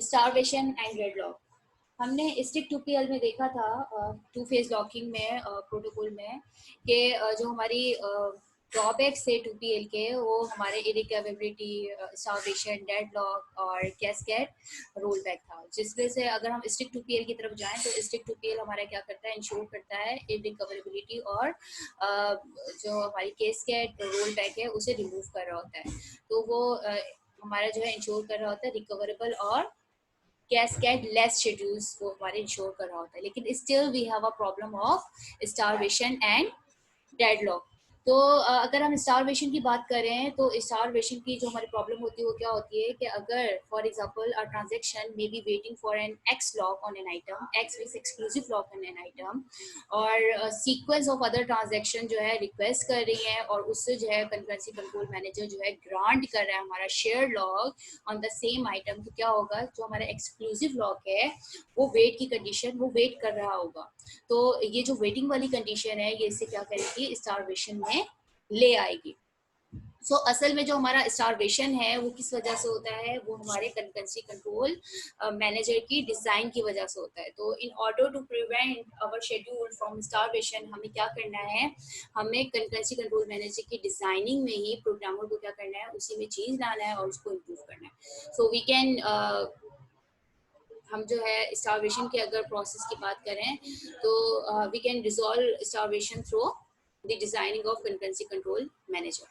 Starvation and deadlock. हमने stick 2PL में देखा था, टू फेज लॉकिंग में प्रोटोकॉल में कि जो हमारी ड्रॉबैक्स थे 2PL के, वो हमारे इरिकवरेबिलिटी, स्टारवेशन, डेडलॉक और कैस्केड रोल बैक था। जिस वजह से अगर हम स्टिक 2PL की तरफ जाएं तो स्टिक 2PL हमारा क्या करता है, इंश्योर करता है इरिकवरेबिलिटी और जो हमारी कैस्केड रोल बैक है उसे रिमूव कर रहा होता है। तो वो हमारा जो है इंश्योर कर रहा होता है रिकवरेबल और कैस्केड लेस शेड्यूल्स को हमारे इंश्योर कर रहा होता है। लेकिन still we have a problem of starvation and deadlock. तो अगर हम स्टारवेशन की बात करें तो स्टारवेशन की जो हमारी प्रॉब्लम होती है वो क्या होती है कि अगर for example a transaction may be waiting for an X lock on an item, X is exclusive lock on an item, और सीक्वेंस ऑफ अदर ट्रांजैक्शन जो है रिक्वेस्ट कर रही है और उससे जो है कंकरेंसी कंट्रोल मैनेजर जो है ग्रांट कर रहा है हमारा share lock on the same item. तो क्या होगा, जो हमारा एक्सक्लूसिव लॉक है वो वेट की कंडीशन, वो वेट कर रहा होगा। तो ये जो वेटिंग वाली कंडीशन है ये इससे क्या करेगी, स्टारवेशन में ले आएगी। सो असल में जो हमारा स्टारवेशन है वो किस वजह से होता है, वो हमारे कंकरेंसी कंट्रोल मैनेजर की डिजाइन की वजह से होता है। तो in order to prevent our schedule from starvation हमें क्या करना है, हमें कंकरेंसी कंट्रोल मैनेजर की डिजाइनिंग में ही प्रोग्रामर को क्या करना है, उसी में चेंज लाना है और उसको इम्प्रूव करना है। सो वी कैन हम जो है स्टारवेशन के अगर प्रोसेस की बात करें तो we can resolve starvation through the designing of concurrency control manager.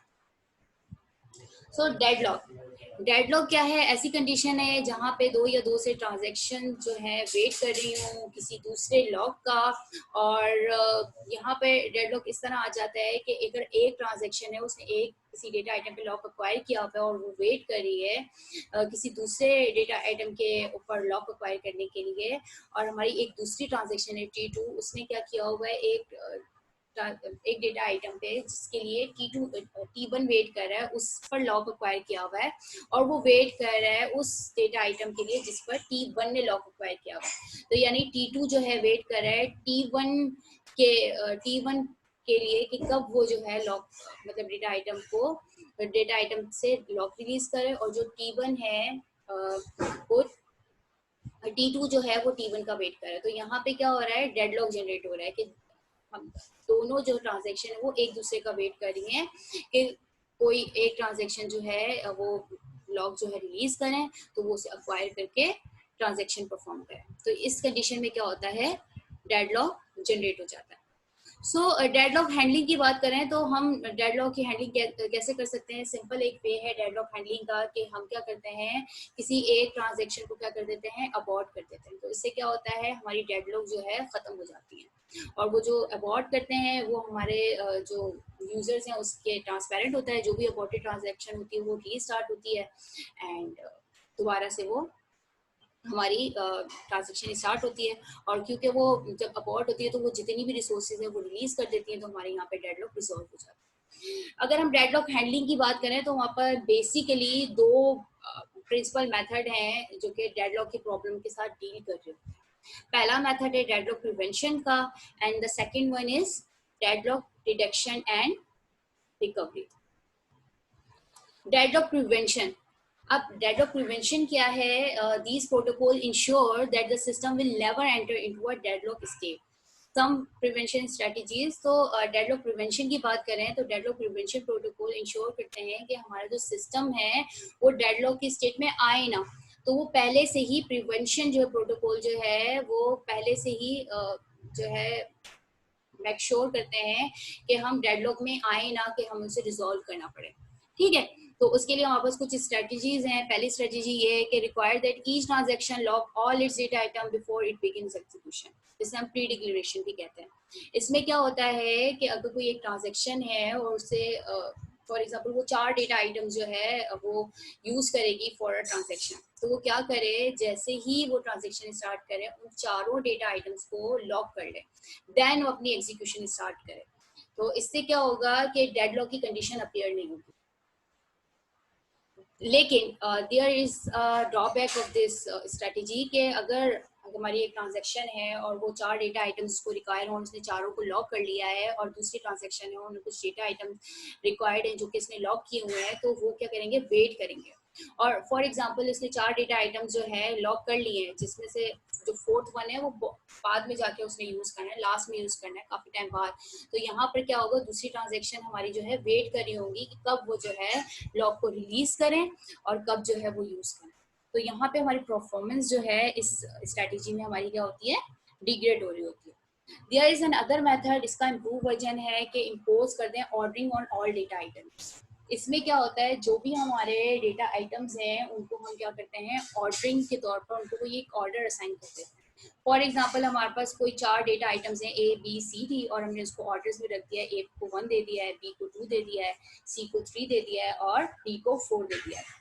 So deadlock क्या है, ऐसी कंडीशन है जहाँ पे दो या दो से ट्रांजैक्शन जो है वेट कर रही हूँ किसी दूसरे लॉक का, और यहाँ पे डेडलॉक इस तरह आ जाता है कि अगर एक ट्रांजैक्शन है उसने एक किसी डेटा आइटम पे लॉक अक्वायर किया हुआ है और वो वेट कर रही है किसी दूसरे डेटा आइटम के ऊपर लॉक अक्वायर करने के लिए, और हमारी एक दूसरी ट्रांजैक्शन है T2, उसने क्या किया हुआ है एक डेटा आइटम पे जिसके लिए T1 वेट कर रहा है, उस पर लॉक अक्वायर किया हुआ है, और वो वेट कर रहा है उस डेटा आइटम के लिए जिस पर T1 ने लॉक अक्वायर किया हुआ है। तो यानी T2 जो है वेट कर रहा है T1 के लिए कि कब वो जो है लॉक, मतलब डेटा आइटम से लॉक रिलीज करे, और जो T1 है वो T2 जो है वो T1 का वेट कर रहा है। तो यहाँ पे क्या हो रहा है, डेडलॉक जनरेट हो रहा है कि हम दोनों जो ट्रांजैक्शन है वो एक दूसरे का वेट कर रही हैं कि कोई एक ट्रांजैक्शन जो है वो लॉक जो है रिलीज करें तो वो उसे अक्वायर करके ट्रांजैक्शन परफॉर्म करें। तो इस कंडीशन में क्या होता है, डेडलॉक जनरेट हो जाता है। सो डेडलॉक हैंडलिंग की बात करें तो हम डेडलॉक की हैंडलिंग कैसे कर सकते हैं। सिंपल एक वे है डेडलॉक हैंडलिंग का कि हम क्या करते हैं, किसी एक ट्रांजैक्शन को क्या कर देते हैं, अबॉर्ट कर देते हैं। तो इससे क्या होता है, हमारी डेडलॉक जो है खत्म हो जाती है, और वो जो अबॉर्ट करते हैं वो हमारे जो यूजर्स हैं उसके ट्रांसपेरेंट होता है। जो भी अबॉर्टेड ट्रांजैक्शन होती है वो रीस्टार्ट होती है एंड दोबारा से वो हमारी ट्रांजेक्शन स्टार्ट होती है। और क्योंकि वो जब अबॉर्ट होती है तो वो जितनी भी रिसोर्सेज है वो रिलीज कर देती है, तो हमारे यहाँ पे डेडलॉक रिजॉल्व हो जाता है। अगर हम डेडलॉक हैंडलिंग की बात करें तो वहाँ पर बेसिकली दो प्रिंसिपल मेथड हैं जो कि डेडलॉक की प्रॉब्लम के साथ डील कर रहे होते हैं। पहला मेथड है डेडलॉक प्रिवेंशन का, and the second one is deadlock detection and recovery. Deadlock prevention, अब डेडलॉक प्रिवेंशन क्या है, these protocol ensure that the system will never enter into a deadlock state. Some prevention strategies, तो deadlock prevention की बात करें तो deadlock prevention protocol ensure करते हैं कि हमारा जो सिस्टम है वो डेडलॉक की स्टेट में आए ना। तो वो पहले से ही प्रिवेंशन जो है प्रोटोकॉल जो है वो पहले से ही जो है मेक श्योर करते हैं कि हम डेडलॉक में आए ना, कि हम उसे रिजॉल्व करना पड़े। ठीक है, तो उसके लिए हमारे पास कुछ स्ट्रेटजीज हैं। पहली स्ट्रेटजी ये है कि require that each transaction lock all it's data item before it begins execution, जिसे हम प्री डिक्लेरेशन भी कहते हैं। इसमें क्या होता है कि अगर कोई एक ट्रांजैक्शन है और उसे फॉर एग्जाम्पल वो 4 डेटा आइटम जो है वो यूज करेगी फॉर अ ट्रांजैक्शन, तो वो क्या करे, जैसे ही वो ट्रांजैक्शन स्टार्ट करे उन चारों डेटा आइटम्स को लॉक कर ले, देन वो अपनी एग्जीक्यूशन स्टार्ट करे। तो इससे क्या होगा कि डेडलॉक की कंडीशन अपीयर नहीं होगी। लेकिन there is drawback of this strategy के अगर हमारी एक ट्रांजैक्शन है और वो 4 डेटा आइटम्स को रिक्वायर हो, उसने चारों को लॉक कर लिया है, और दूसरी ट्रांजैक्शन है उन्हें कुछ डेटा आइटम रिक्वायर्ड है जो कि इसने लॉक किए हुए हैं, तो वो क्या करेंगे, वेट करेंगे। और फॉर एग्जांपल इसने 4 डेटा आइटम्स जो है लॉक कर लिए हैं, जिसमें से जो फोर्थ वन है वो बाद में जाके उसने यूज करना है, लास्ट में यूज करना है काफी टाइम बाद। तो यहाँ पर क्या होगा, दूसरी ट्रांजेक्शन हमारी जो है वेट कर रही होंगी कि कब वो जो है लॉक को रिलीज करें और कब जो है वो यूज करें। तो यहाँ पे हमारी परफॉर्मेंस जो है इस स्ट्रेटेजी में हमारी क्या होती है, डिग्रेड हो रही होती है। There is an other method, इसका इम्प्रूव वर्जन है कि इम्पोज कर दें ordering on all data items. इसमें क्या होता है, जो भी हमारे डेटा आइटम्स हैं उनको हम क्या करते हैं, ऑर्डरिंग के तौर पर उनको कोई एक ऑर्डर असाइन करते हैं। फॉर एग्जाम्पल हमारे पास कोई 4 डेटा आइटम्स हैं ए बी सी डी, और हमने उसको ऑर्डर्स में रख दिया है। ए को 1 दे दिया है, बी को 2 दे दिया है, सी को 3 दे दिया है और डी को 4 दे दिया है।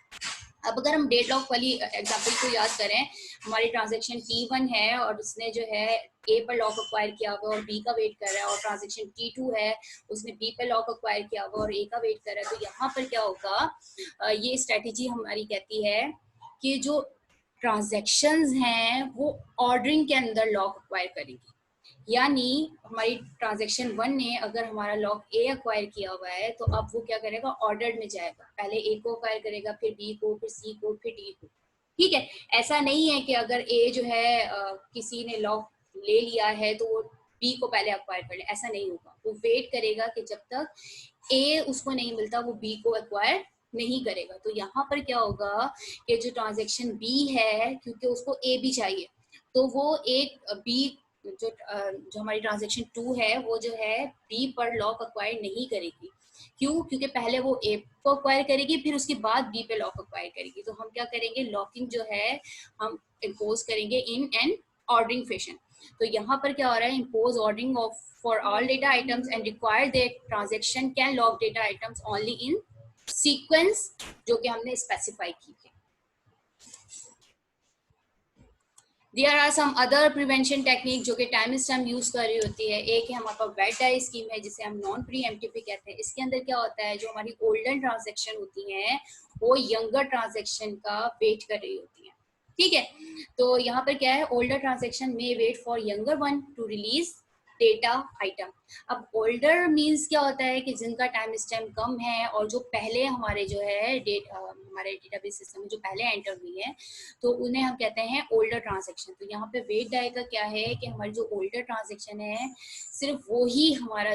अब अगर हम डेट लॉक वाली एग्जांपल को याद करें, हमारी ट्रांजैक्शन T1 है और उसने जो है A पर लॉक अक्वायर किया हुआ और B का वेट कर रहा है, और ट्रांजैक्शन T2 है, उसने B पर लॉक अक्वायर किया हुआ और A का वेट कर रहा है। तो यहाँ पर क्या होगा, ये स्ट्रेटेजी हमारी कहती है कि जो ट्रांजैक्शंस हैं वो ऑर्डरिंग के अंदर लॉक अक्वायर करेंगी। यानी हमारी ट्रांजैक्शन 1 ने अगर हमारा लॉक ए अक्वायर किया हुआ है, तो अब वो क्या करेगा, ऑर्डर में जाएगा, पहले ए को अक्वायर करेगा, फिर बी को, फिर सी को, फिर डी को। ठीक है, ऐसा नहीं है कि अगर ए जो है किसी ने लॉक ले लिया है तो वो बी को पहले अक्वायर कर ले, ऐसा नहीं होगा। वो वेट करेगा कि जब तक ए उसको नहीं मिलता वो बी को अक्वायर नहीं करेगा। तो यहाँ पर क्या होगा कि जो ट्रांजेक्शन बी है, क्योंकि उसको ए भी चाहिए, तो वो एक बी जो हमारी ट्रांजेक्शन 2 है वो जो है बी पर लॉक अक्वायर नहीं करेगी। क्यों? क्योंकि पहले वो ए को अक्वायर करेगी, फिर उसके बाद बी पे लॉक अक्वायर करेगी। तो हम क्या करेंगे, लॉकिंग जो है हम इम्पोज करेंगे इन एन ऑर्डरिंग फैशन। तो यहाँ पर क्या हो रहा है, impose ordering of for all data items and require that transaction can lock data items only in sequence जो कि हमने स्पेसिफाई की है। There are some other prevention technique जो कि टाइम स्टैम्प यूज कर रही होती है। एक है हमारे पास वेट डाई स्कीम है, जिसे हम नॉन प्रीएम्प्टिव भी कहते हैं। इसके अंदर क्या होता है, जो हमारी ओल्डर ट्रांजेक्शन होती हैं वो यंगर ट्रांजेक्शन का वेट कर रही होती है। ठीक है, तो यहाँ पर क्या है, older transaction may wait for younger one to release data item. अब ओल्डर मींस क्या होता है कि जिनका टाइम स्टैम्प कम है और जो पहले हमारे जो है हमारे डेटाबेस सिस्टम में जो पहले एंटर हुई है, तो उन्हें हम कहते हैं ओल्डर ट्रांजेक्शन। तो यहाँ पे वेट डाई का क्या है कि हमारी जो ओल्डर ट्रांजेक्शन है सिर्फ वो ही हमारा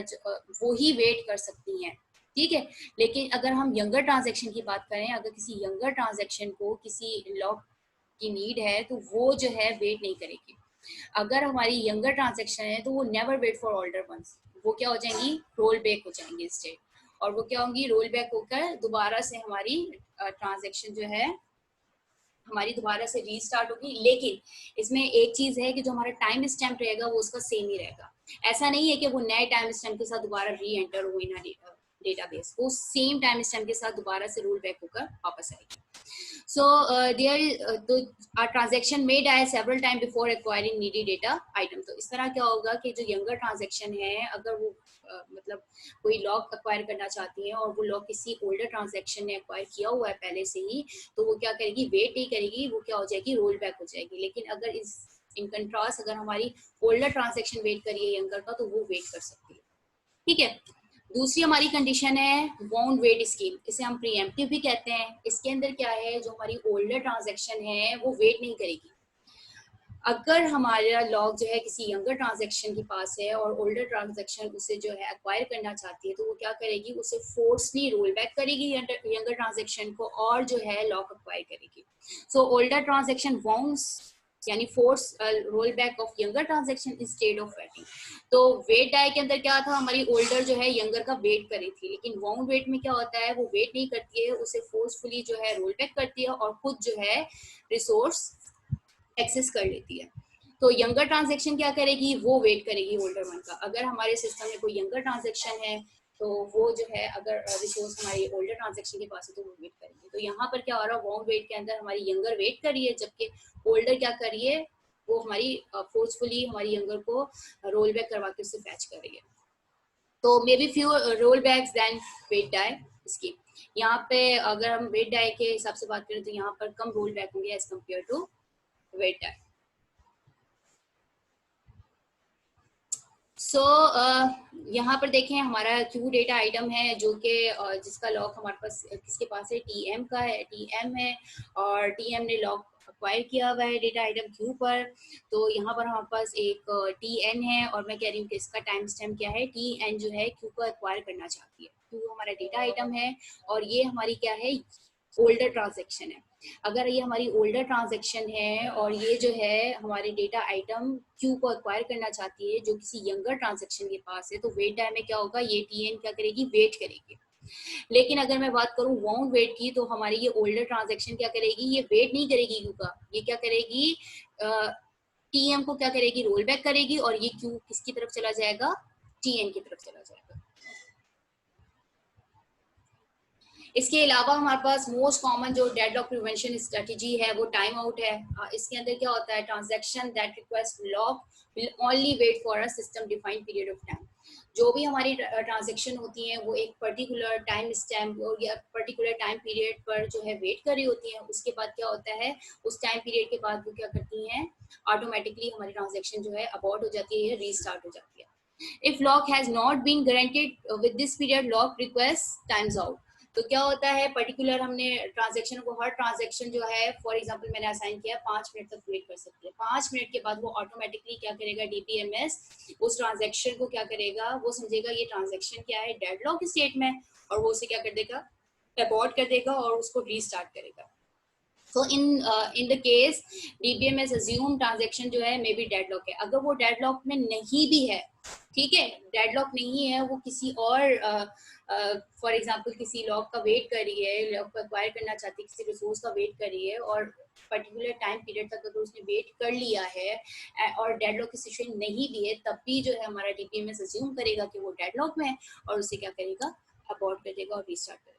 वो ही वेट कर सकती हैं। ठीक है, लेकिन अगर हम यंगर ट्रांजेक्शन की बात करें, अगर किसी यंगर ट्रांजेक्शन को किसी लॉक की नीड है तो वो जो है वेट नहीं करेगी। अगर हमारी यंगर ट्रांजेक्शन है तो वो never wait for older ones, वो क्या हो जाएंगी, रोल बैक हो जाएंगी स्टेट, और वो क्या होंगी, रोल बैक होकर दोबारा से हमारी ट्रांजेक्शन जो है हमारी दोबारा से रीस्टार्ट होगी। लेकिन इसमें एक चीज है कि जो हमारा टाइम स्टैम्प रहेगा वो उसका सेम ही रहेगा। ऐसा नहीं है कि वो नए टाइम स्टैम्प के साथ दोबारा री एंटर हुई ना डेटाबेस, वो सेम टाइम स्टैम्प के साथ दोबारा से रोल बैक होकर वापस आएगी। So our transaction may die several time before acquiring needy data item। तो इस तरह क्या होगा कि जो younger transaction है, अगर वो मतलब कोई लॉक अक्वायर करना चाहती है और वो लॉक किसी ओल्डर ट्रांजेक्शन ने अक्वायर किया हुआ है पहले से ही, तो वो क्या करेगी, वेट नहीं करेगी, वो क्या हो जाएगी, रोल बैक हो जाएगी। लेकिन अगर इन कंट्रास्ट अगर हमारी ओल्डर ट्रांजेक्शन वेट करिए यंगर का, तो वो वेट कर सकती है। ठीक है, दूसरी हमारी कंडीशन है वाउंड वेट स्कीम, इसे हम प्रीएम्प्टिव भी कहते हैं। इसके अंदर क्या है, जो हमारी ओल्डर ट्रांजेक्शन है वो वेट नहीं करेगी। अगर हमारा लॉक जो है किसी यंगर ट्रांजेक्शन के पास है और ओल्डर ट्रांजेक्शन उसे जो है एक्वायर करना चाहती है, तो वो क्या करेगी, उसे फोर्सली रोल बैक करेगी यंगर ट्रांजेक्शन को और जो है लॉक एक्वायर करेगी। सो ओल्डर ट्रांजेक्शन वाउंड्स यानी force roll back of younger transaction instead of waiting. तो वेट डाई के अंदर क्या था, हमारी ओल्डर जो है यंगर का वेट करी थी, लेकिन वाउंड वेट में क्या होता है, वो वेट नहीं करती है, उसे फोर्सफुली जो है रोल बैक करती है और खुद जो है रिसोर्स एक्सेस कर लेती है। तो यंगर ट्रांजेक्शन क्या करेगी, वो वेट करेगी ओल्डर वन का। अगर हमारे सिस्टम में कोई यंगर ट्रांजेक्शन है तो वो जो है अगर रिसोर्स हमारी ओल्डर ट्रांजेक्शन के पास है तो वो वेट करेगी। तो यहाँ पर क्या हो रहा है, वाउंड वेट के अंदर हमारी यंगर वेट कर रही है, जबकि ओल्डर क्या कर रही है, वो हमारी फोर्सफुली हमारी यंगर को रोल बैक करवा के उससे फैच कर रही है। तो may be few roll backs than wait die इसकी। यहाँ पे अगर हम वेट डाई के हिसाब से बात करें तो यहाँ पर कम रोल बैक होंगे as compare to wait die. So यहाँ पर देखें हमारा क्यू डेटा आइटम है जो कि जिसका लॉक हमारे पास किसके पास है, टीएम का है, टीएम है, और टीएम ने लॉक अक्वायर किया हुआ है डेटा आइटम क्यू पर। तो यहाँ पर हमारे पास एक टीएन है और मैं कह रही हूँ कि इसका टाइम स्टैम्प क्या है, टीएन जो है क्यू को अक्वायर करना चाहती है। क्यू हमारा डेटा आइटम है और ये हमारी क्या है, ओल्डर ट्रांजेक्शन है। अगर ये हमारी ओल्डर ट्रांजेक्शन है और ये जो है हमारे डेटा आइटम क्यू को अक्वायर करना चाहती है जो किसी यंगर ट्रांजेक्शन के पास है, तो वेट टाइम में क्या होगा, ये टीएन क्या करेगी, वेट करेगी। लेकिन अगर मैं बात करूं वाउंड वेट की, तो हमारी ये ओल्डर ट्रांजेक्शन क्या करेगी, ये वेट नहीं करेगी क्यू का, ये क्या करेगी, टीएम को क्या करेगी, रोल बैक करेगी और ये क्यू किसकी तरफ चला जाएगा, टीएन की तरफ चला जाएगा। इसके अलावा हमारे पास मोस्ट कॉमन जो डेडलॉक प्रिवेंशन स्ट्रेटेजी है वो टाइम आउट है। इसके अंदर क्या होता है, transaction that request lock will only wait for a system defined period of time. जो भी हमारी ट्रांजैक्शन होती हैं वो एक पर्टिकुलर टाइम स्टैम्प और या पर्टिकुलर टाइम पीरियड पर जो है वेट कर रही होती हैं। उसके बाद क्या होता है, उस टाइम पीरियड के बाद वो क्या करती हैं, ऑटोमेटिकली हमारी ट्रांजैक्शन जो है अबॉर्ट हो जाती है, रीस्टार्ट हो जाती है। If lock has not been granted with this period, lock request times out। तो क्या होता है, पर्टिकुलर हमने ट्रांजेक्शन को, हर ट्रांजेक्शन जो है फॉर एग्जांपल मैंने असाइन किया 5 मिनट तक वेट कर सकती है। 5 मिनट के बाद वो ऑटोमेटिकली क्या करेगा, डीपीएमएस उस ट्रांजेक्शन को क्या करेगा, वो समझेगा ये ट्रांजेक्शन क्या है, डेडलॉक स्टेट में, और वो उसे क्या कर देगा, अबॉर्ट कर देगा और उसको रीस्टार्ट करेगा। So in the case DBMS assume transaction जो है मे बी डेडलॉक है। अगर वो डेडलॉक में नहीं भी है, ठीक है, डेडलॉक नहीं है, वो किसी और फॉर एग्जांपल किसी लॉक का वेट कर रही है, लॉक को एक्वायर करना चाहती है, किसी रिसोर्स का वेट कर रही है और पर्टिकुलर टाइम पीरियड तक अगर उसने वेट कर लिया है और डेडलॉक की सिचुएशन नहीं भी है, तब भी जो है हमारा डीबीएमएस अज्यूम करेगा कि वो डेडलॉक में है और उसे क्या करेगा, अबॉर्ट कर देगा और रीस्टार्ट करेगा।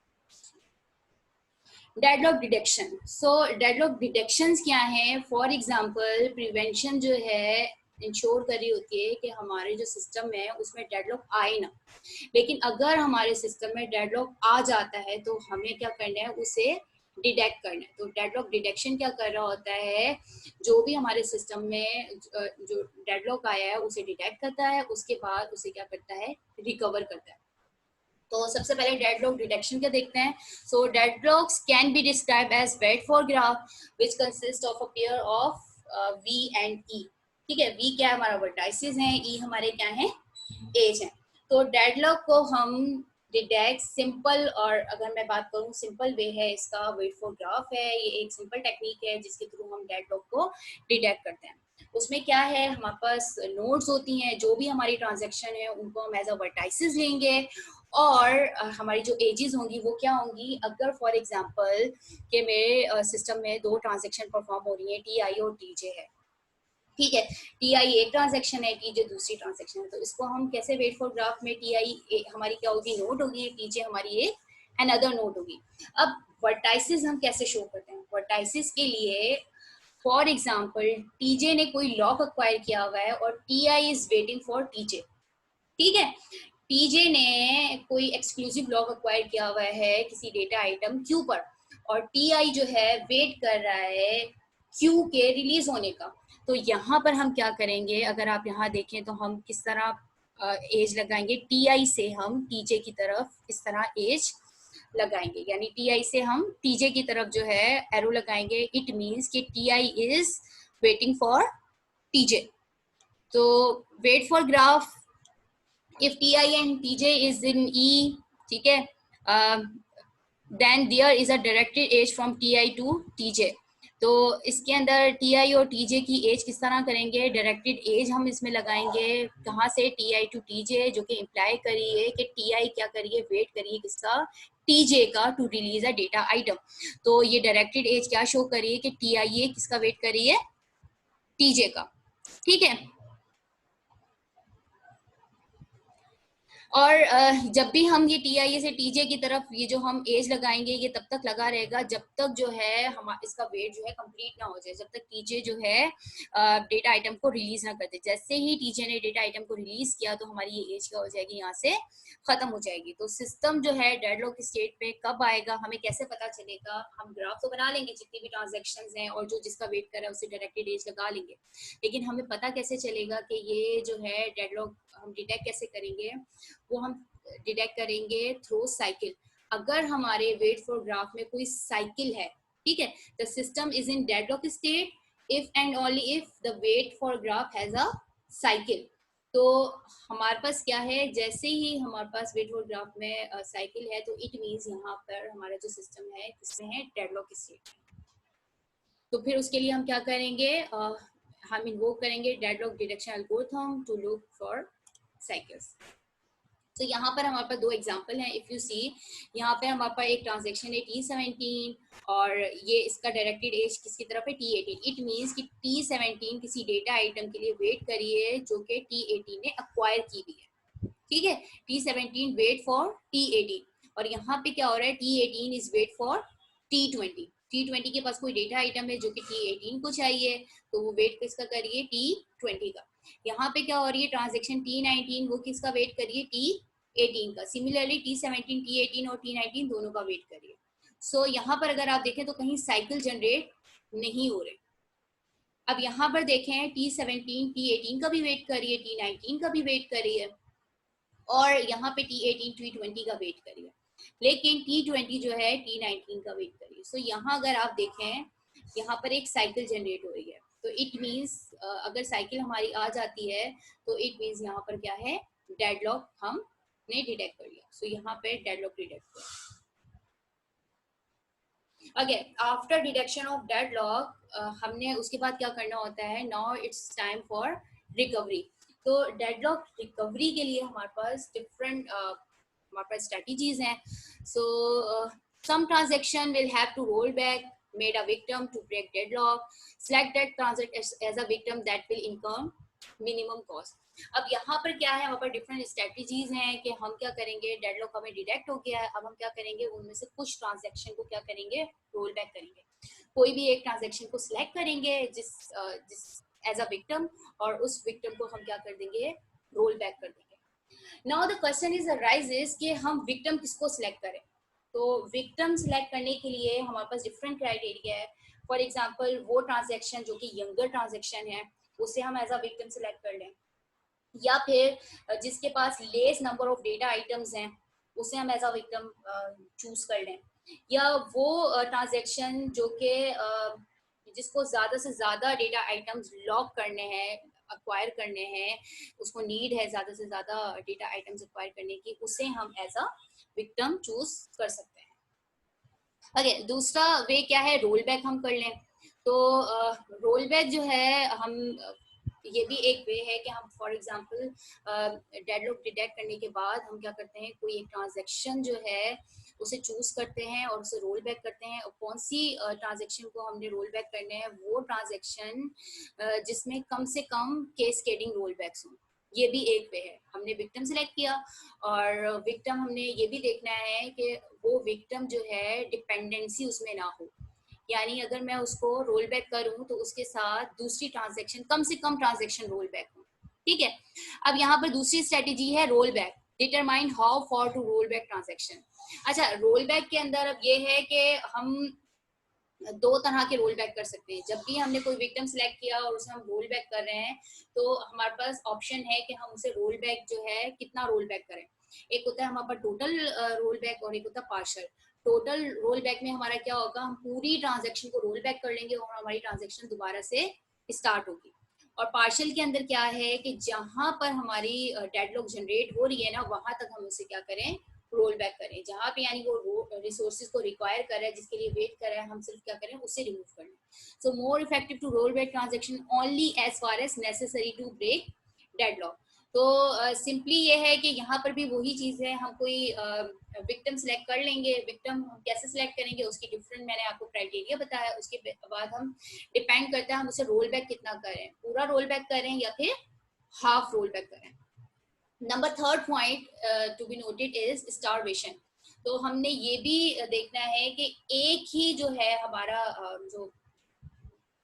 Deadlock detection. So deadlock detections क्या हैं, फॉर एग्जांपल प्रिवेंशन जो है इंश्योर कर रही होती है कि हमारे जो सिस्टम है उसमें डेडलॉक आए ना। लेकिन अगर हमारे सिस्टम में डेडलॉक आ जाता है तो हमें क्या करना है, उसे डिटेक्ट करना है। तो डेडलॉक डिटेक्शन क्या कर रहा होता है, जो भी हमारे सिस्टम में जो डेडलॉक आया है उसे डिटेक्ट करता है, उसके बाद उसे क्या करता है, रिकवर करता है। तो सबसे पहले डेडलॉक डिटेक्शन क्या देखते हैं। So deadlocks can be describe as wait for graph which consist of a pair of V and E. ठीक है, वी क्या है, हमारा वर्टाइसिस है, ई हमारे क्या है, एज है। तो डेडलॉक को हम डिटेक्ट सिंपल, और अगर मैं बात करूं सिंपल वे है इसका, वेट फॉर ग्राफ है, ये एक सिंपल टेक्निक है जिसके थ्रू हम डेडलॉक को डिटेक्ट करते हैं। उसमें क्या है, हमारे पास नोड्स होती हैं, जो भी हमारी ट्रांजैक्शन है उनको हम एज अ वर्टाइसिस लेंगे और हमारी जो एजेस होंगी वो क्या होंगी, अगर फॉर एग्जांपल कि मेरे सिस्टम में 2 ट्रांजैक्शन परफॉर्म हो रही है, टीआई और टीजे है, ठीक है, टीआई एक ट्रांजैक्शन है, टीजे दूसरी ट्रांजैक्शन है, तो इसको हम कैसे वेट फॉर ग्राफ में, टीआई हमारी क्या होगी, नोड होगी, टीजे हमारी एक अनदर नोड होगी। अब वर्टाइसिस हम कैसे शो करते हैं, वर्टाइसिस के लिए फॉर एग्जांपल टीजे ने कोई लॉक अक्वायर किया हुआ है और TI is waiting for TJ. ठीक है, टीजे ने कोई एक्सक्लूसिव लॉक अक्वायर किया हुआ है किसी डेटा आइटम क्यू पर और टीआई जो है वेट कर रहा है क्यू के रिलीज होने का। तो यहाँ पर हम क्या करेंगे, अगर आप यहाँ देखें तो हम किस तरह एज लगाएंगे, टीआई से हम टीजे की तरफ इस तरह एज लगाएंगे, यानी टीआई से हम टीजे की तरफ जो है एरो लगाएंगे। इट मीन्स कि T I is waiting for T J. तो wait for graph, if ti and tj is in e, ठीक है, then there is a directed edge from ti to tj। तो इसके अंदर टी और टीजे की एज किस तरह करेंगे, डायरेक्टेड एज हम इसमें लगाएंगे, कहाँ से, टी टू टीजे, जो कि इम्प्लाई करिए कि टी क्या करिए, वेट करिए किसका, टीजे का, to release a data item. तो ये डायरेक्टेड एज क्या शो करिए कि टी किसका वेट करिए, टीजे का। ठीक है, और जब भी हम ये टीआईए से टीजे की तरफ ये जो हम एज लगाएंगे ये तब तक लगा रहेगा जब तक जो है हम इसका वेट जो है कंप्लीट ना हो जाए, जब तक टीजे जो है डेटा आइटम को रिलीज ना कर दे। जैसे ही टीजे ने डेटा आइटम को रिलीज किया तो हमारी ये एज क्या हो जाएगी, यहाँ से खत्म हो जाएगी। तो सिस्टम जो है डेडलॉक स्टेट पे कब आएगा हमें कैसे पता चलेगा? हम ग्राफ तो बना लेंगे जितनी भी ट्रांजेक्शन हैं और जो जिसका वेट कर रहा है उसे डायरेक्टेड एज लगा लेंगे, लेकिन हमें पता कैसे चलेगा कि ये जो है डेडलॉक हम डिटेक्ट कैसे करेंगे? वो हम डिटेक्ट करेंगे थ्रू साइकिल। अगर हमारे वेट फॉर ग्राफ में कोई साइकिल है, ठीक है, the system is in deadlock state if and only if the wait for graph has a cycle. तो हमारे पास क्या है, जैसे ही हमारे पास वेट फॉर ग्राफ में साइकिल है तो इट मीन्स यहाँ पर हमारा जो सिस्टम है इसमें है डेडलॉक स्टेट। तो फिर उसके लिए हम क्या करेंगे, हम इन्वोक करेंगे deadlock detection algorithm to look for cycles. तो यहाँ पर हमारे पास दो एग्जांपल हैं। इफ यू सी, यहाँ पे हमारे पास एक ट्रांजेक्शन है T17 और ये इसका डायरेक्टेड एज किसकी तरफ है, T18। इट मीन्स कि T17 किसी डेटा आइटम के लिए वेट करिए जो कि T18 ने अक्वायर की हुई है, ठीक है। T17 वेट फॉर T18 और यहाँ पे क्या हो रहा है, T18 is wait for T20। T20 के पास कोई डेटा आइटम है जो कि T18 को चाहिए, तो वो वेट किसका करिए, T20 का। यहाँ पे क्या हो रही है, ट्रांजेक्शन T19 वो किसका वेट करिए, T18 का। सिमिलरली T17 T18 और T19 दोनों का वेट करिए। सो यहाँ पर अगर आप देखें तो कहीं साइकिल जनरेट नहीं हो रहे। अब यहाँ पर देखें T17 T18 का भी वेट करिए, T19 का भी वेट करिए और यहाँ पे T18 T20 का वेट करिए, लेकिन T20 जो है T19 का वेट करिए। सो यहाँ अगर आप देखें यहाँ पर एक साइकिल जनरेट हो रही है, तो इट मीन्स अगर साइकिल हमारी आ जाती है तो इट मीन्स यहाँ पर क्या है, डेडलॉक हमने डिटेक्ट कर लिया। सो यहाँ पे डेडलॉक डिटेक्ट किया। Again after detection of deadlock हमने उसके बाद क्या करना होता है, now it's time for recovery. तो डेडलॉक रिकवरी के लिए हमारे पास डिफरेंट हमारे पास स्ट्रेटजीज हैं। सो some transaction will have to roll back made a victim to break deadlock, select that transaction as a victim that will incur minimum cost। अब यहाँ पर क्या है, हमारे पर डिफरेंट स्ट्रेटजीज हैं कि हम क्या करेंगे, डेडलॉक हमें डिटेक्ट हो गया है, अब हम क्या करेंगे, उनमें से कुछ ट्रांजैक्शन को क्या करेंगे, रोल बैक करेंगे। कोई भी एक ट्रांजैक्शन को सिलेक्ट करेंगे जिस जिस एज अ विक्टिम, और उस विक्टिम को हम क्या कर देंगे, रोल बैक कर देंगे। Now the question is arises कि हम विक्टिम किसको सिलेक्ट करें। तो विक्टिम सिलेक्ट करने के लिए हमारे पास डिफरेंट क्राइटेरिया है। फॉर एग्जांपल वो ट्रांजैक्शन जो कि यंगर ट्रांजैक्शन है उसे हम एज अ विक्टिम सिलेक्ट कर लें, या फिर जिसके पास less number of data items हैं उसे हम एज अ विक्टिम चूज कर लें, या वो ट्रांजैक्शन जो कि जिसको ज़्यादा से ज़्यादा डेटा आइटम्स लॉक करने हैं, अक्वायर करने हैं, उसको नीड है ज़्यादा से ज़्यादा डेटा आइटम्स अक्वायर करने की, उसे हम एज अ विक्टिम चूज कर सकते हैं। ओके, दूसरा वे क्या है, रोल बैक हम कर लें। तो रोल बैक जो है हम ये भी एक वे है कि हम फॉर एग्जांपल डेडलॉक डिटेक्ट करने के बाद हम क्या करते हैं, कोई एक ट्रांजैक्शन जो है उसे चूज करते हैं और उसे रोल बैक करते हैं। और कौन सी ट्रांजैक्शन को हमने रोल बैक करने हैं, वो ट्रांजैक्शन जिसमें कम से कम कैस्केडिंग रोल बैक्स हों। ये भी एक वे है। हमने विक्टिम सेलेक्ट किया और विक्टिम हमने ये भी देखना है कि वो विक्टिम जो है डिपेंडेंसी उसमें ना हो, यानी अगर मैं उसको रोल बैक करूं तो उसके साथ दूसरी ट्रांजैक्शन, कम से कम ट्रांजैक्शन रोल बैक हो, ठीक है। अब यहाँ पर दूसरी स्ट्रेटेजी है roll back, determine how far to roll back transaction. अच्छा, रोल बैक के अंदर अब ये है कि हम दो तरह के रोल बैक कर सकते हैं। जब भी हमने कोई विक्टिम सेलेक्ट किया और उसे हम रोल बैक कर रहे हैं तो हमारे पास ऑप्शन है कि हम उसे रोल बैक जो है कितना रोल बैक करें। एक होता है हमारे पास टोटल रोल बैक और एक होता है पार्शियल। टोटल रोल बैक में हमारा क्या होगा, हम पूरी ट्रांजेक्शन को रोल बैक कर लेंगे और हमारी ट्रांजेक्शन दोबारा से स्टार्ट होगी। और पार्शियल के अंदर क्या है कि जहां पर हमारी डेडलॉक जनरेट हो रही है ना, वहां तक हम उसे क्या करें, रोल बैक करें। जहां पे यानी वो रिसोर्सेज को रिक्वायर कर रहा है, जिसके लिए वेट कर रहा है, हम सिर्फ क्या करें, उसे रिमूव कर लें। So more effective to roll back transaction only as far as necessary to break deadlock. तो सिंपली ये है कि यहाँ पर भी वही चीज़ है, हम कोई विक्टिम सेलेक्ट कर लेंगे। विक्टिम हम कैसे सेलेक्ट करेंगे, उसकी डिफरेंट मैंने आपको क्राइटेरिया बताया। उसके बाद हम डिपेंड करता है हम उसे रोल बैक कितना करें, पूरा रोल बैक करें या फिर हाफ रोल बैक करें। Number third point to be noted is starvation. तो हमने ये भी देखना है कि एक ही जो है हमारा जो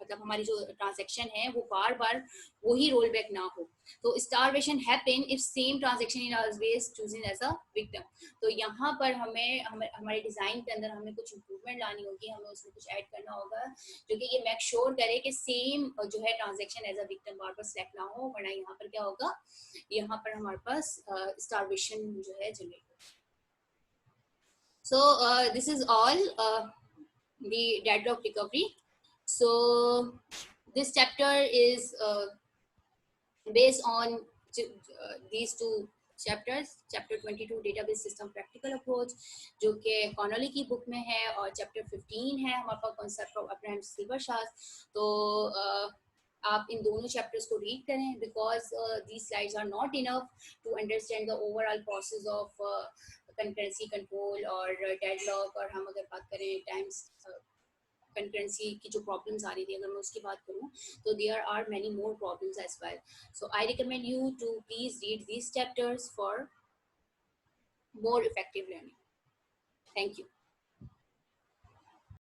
मतलब हमारी जो ट्रांजेक्शन है वो बार बार वही रोल बैक ना हो। तो starvation happen if same transaction in always chosen as a victim. तो यहाँ पर हमारे डिजाइन के अंदर हमें कुछ इंप्रूवमेंट लानी होगी, हमें उसमें कुछ ऐड करना होगा जो कि ये मेक श्योर करे कि सेम जो है ट्रांजेक्शन एज अ विक्टिम बार बार सेलेक्ट ना हो, वरना यहाँ पर क्या होगा, यहाँ पर हमारे पास स्टारवेशन जो है जनरेट हो। So this is all the deadlock recovery. So this chapter is based on these two chapters, chapter 22 database system practical approach जो कि कॉनोली की बुक में है, और चैप्टर 15 है हमारे पास कॉन्सेप्ट ऑफ अपरेंट सिल्वर शास्त्र। तो आप इन दोनों चैप्टर्स को रीड करें because these slides are not enough to understand the overall process of concurrency control और डेडलॉक। और हम अगर बात करें टाइम्स कंकरेंसी की जो प्रॉब्लम्स आ रही थी, अगर मैं उसकी बात करूँ तो there are many more problems as well. So I recommend you to please read these chapters for more effective learning. Thank you.